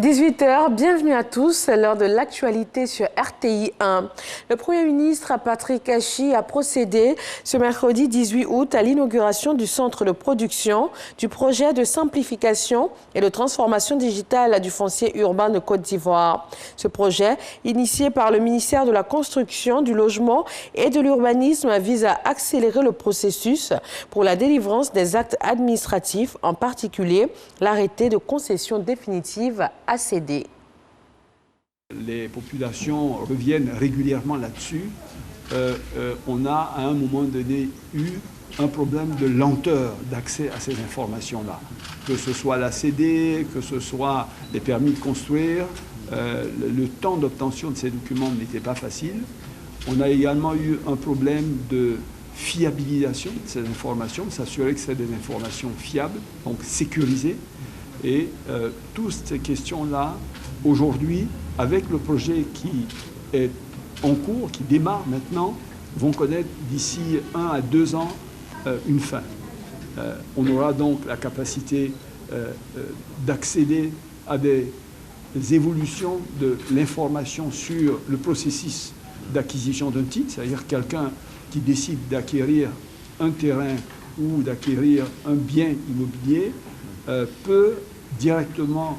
18 h, bienvenue à tous, c'est l'heure de l'actualité sur RTI 1. Le Premier ministre Patrick Achi a procédé ce mercredi 18 août à l'inauguration du centre de production du projet de simplification et de transformation digitale du foncier urbain de Côte d'Ivoire. Ce projet, initié par le ministère de la Construction, du Logement et de l'Urbanisme, vise à accélérer le processus pour la délivrance des actes administratifs, en particulier l'arrêté de concession définitive ACD. Les populations reviennent régulièrement là-dessus. On a à un moment donné eu un problème de lenteur d'accès à ces informations-là. Que ce soit l'ACD, que ce soit les permis de construire, le temps d'obtention de ces documents n'était pas facile. On a également eu un problème de fiabilisation de ces informations, s'assurer que c'est des informations fiables, donc sécurisées. Et toutes ces questions-là, aujourd'hui, avec le projet qui est en cours, qui démarre maintenant, vont connaître d'ici 1 à 2 ans une fin. On aura donc la capacité d'accéder à des évolutions de l'information sur le processus d'acquisition d'un titre, c'est-à-dire quelqu'un qui décide d'acquérir un terrain ou d'acquérir un bien immobilier peut directement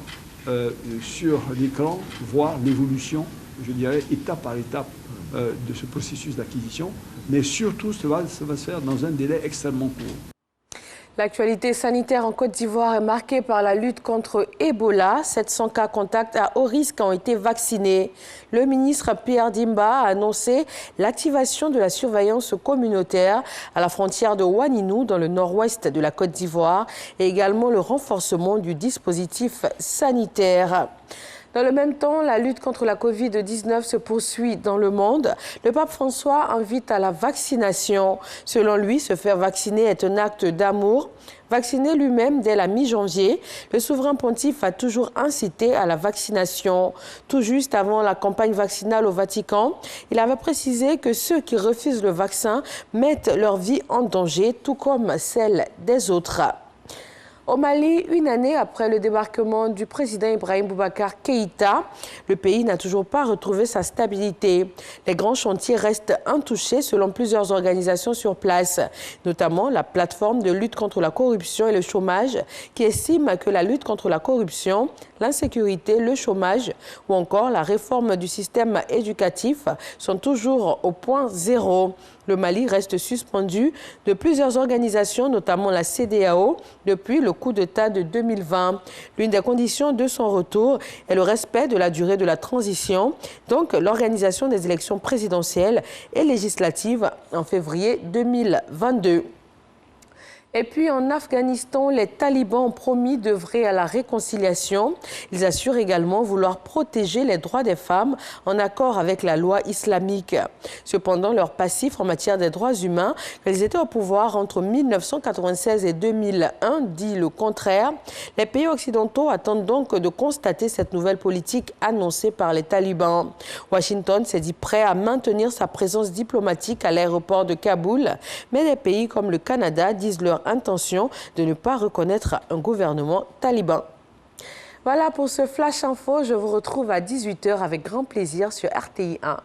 sur l'écran voir l'évolution, je dirais, étape par étape de ce processus d'acquisition, mais surtout ça va se faire dans un délai extrêmement court. L'actualité sanitaire en Côte d'Ivoire est marquée par la lutte contre Ebola. 700 cas contacts à haut risque ont été vaccinés. Le ministre Pierre Dimba a annoncé l'activation de la surveillance communautaire à la frontière de Ouaninou, dans le nord-ouest de la Côte d'Ivoire, et également le renforcement du dispositif sanitaire. Dans le même temps, la lutte contre la Covid-19 se poursuit dans le monde. Le pape François invite à la vaccination. Selon lui, se faire vacciner est un acte d'amour. Vacciné lui-même dès la mi-janvier, le souverain pontife a toujours incité à la vaccination. Tout juste avant la campagne vaccinale au Vatican, il avait précisé que ceux qui refusent le vaccin mettent leur vie en danger, tout comme celle des autres. Au Mali, une année après le débarquement du président Ibrahim Boubacar Keïta, le pays n'a toujours pas retrouvé sa stabilité. Les grands chantiers restent intouchés selon plusieurs organisations sur place, notamment la plateforme de lutte contre la corruption et le chômage, qui estime que la lutte contre la corruption, l'insécurité, le chômage ou encore la réforme du système éducatif sont toujours au point zéro. Le Mali reste suspendu de plusieurs organisations, notamment la CEDEAO, depuis le coup d'État de 2020. L'une des conditions de son retour est le respect de la durée de la transition, donc l'organisation des élections présidentielles et législatives en février 2022. Et puis en Afghanistan, les talibans ont promis d'œuvrer à la réconciliation. Ils assurent également vouloir protéger les droits des femmes en accord avec la loi islamique. Cependant, leur passif en matière des droits humains, qu'ils étaient au pouvoir entre 1996 et 2001, dit le contraire. Les pays occidentaux attendent donc de constater cette nouvelle politique annoncée par les talibans. Washington s'est dit prêt à maintenir sa présence diplomatique à l'aéroport de Kaboul, mais des pays comme le Canada disent leur intention de ne pas reconnaître un gouvernement taliban. Voilà pour ce Flash Info. Je vous retrouve à 18 h avec grand plaisir sur RTI 1.